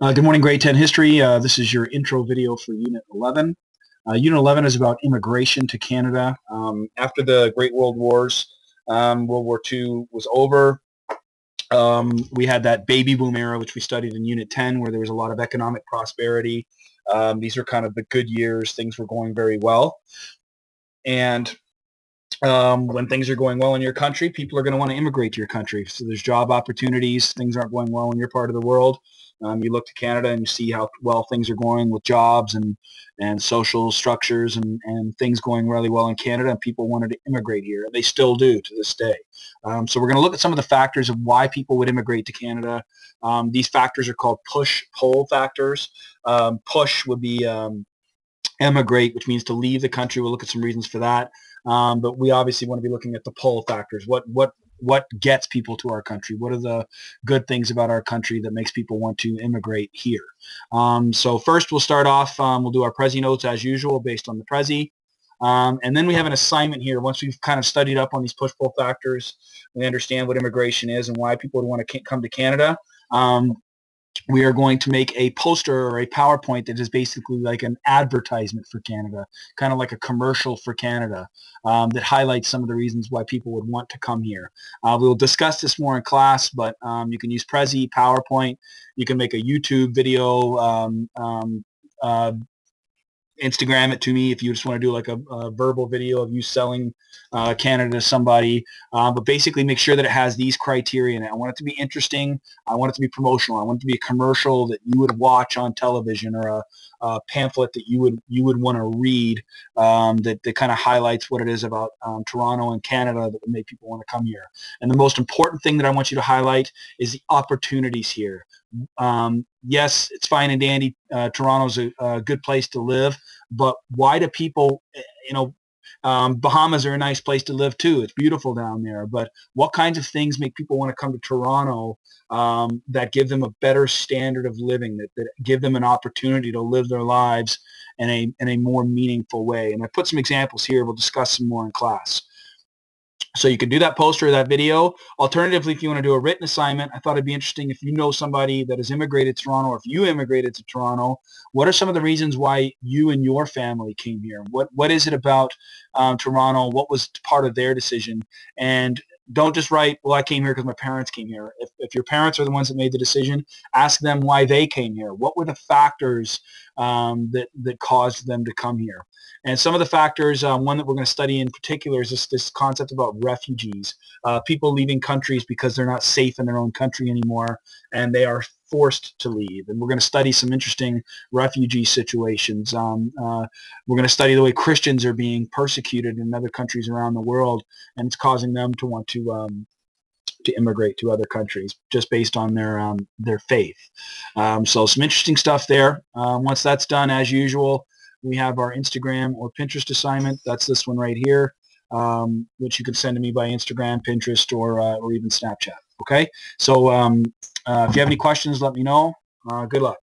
Good morning, grade 10 history. This is your intro video for Unit 11. Unit 11 is about immigration to Canada. After the Great World Wars, World War II was over. We had that baby boom era, which we studied in Unit 10, where there was a lot of economic prosperity. These were kind of the good years. Things were going very well. And when things are going well in your country, people are going to want to immigrate to your country. So there's job opportunities. Things aren't going well in your part of the world. You look to Canada and you see how well things are going with jobs and social structures and things going really well in Canada, and people wanted to immigrate here. They still do to this day. So we're going to look at some of the factors of why people would immigrate to Canada. These factors are called push-pull factors. Push would be emigrate, which means to leave the country. We'll look at some reasons for that. But we obviously want to be looking at the pull factors. What gets people to our country? What are the good things about our country that makes people want to immigrate here? So first we'll start off, we'll do our Prezi notes as usual based on the Prezi. And then we have an assignment here. Once we've kind of studied up on these push-pull factors, we understand what immigration is and why people would want to come to Canada. We are going to make a poster or a PowerPoint that is basically like an advertisement for Canada, kind of like a commercial for Canada, that highlights some of the reasons why people would want to come here. We will discuss this more in class, but you can use Prezi, PowerPoint. You can make a YouTube video, Instagram it to me if you just want to do like a verbal video of you selling Canada to somebody. But basically make sure that it has these criteria in it. I want it to be interesting. I want it to be promotional. I want it to be a commercial that you would watch on television, or a pamphlet that you would want to read, that kind of highlights what it is about Toronto and Canada that would make people want to come here. And the most important thing that I want you to highlight is the opportunities here. Yes, it's fine and dandy. Toronto's a good place to live, but why do people, Bahamas are a nice place to live too. It's beautiful down there, but what kinds of things make people want to come to Toronto, that give them a better standard of living, that give them an opportunity to live their lives in a more meaningful way? And I put some examples here. We'll discuss some more in class. So you can do that poster or that video. Alternatively, if you want to do a written assignment, I thought it'd be interesting if you know somebody that has immigrated to Toronto, or if you immigrated to Toronto, what are some of the reasons why you and your family came here? What is it about Toronto? What was part of their decision? And don't just write, well, I came here because my parents came here. If your parents are the ones that made the decision, ask them why they came here. What were the factors that caused them to come here? And some of the factors, one that we're going to study in particular is this concept about refugees, people leaving countries because they're not safe in their own country anymore, and they are forced to leave. And we're going to study some interesting refugee situations. We're going to study the way Christians are being persecuted in other countries around the world, and it's causing them to want to immigrate to other countries just based on their faith. So some interesting stuff there. Once that's done, as usual, we have our Instagram or Pinterest assignment. That's this one right here, which you can send to me by Instagram, Pinterest, or even Snapchat. Okay? So if you have any questions, let me know. Good luck.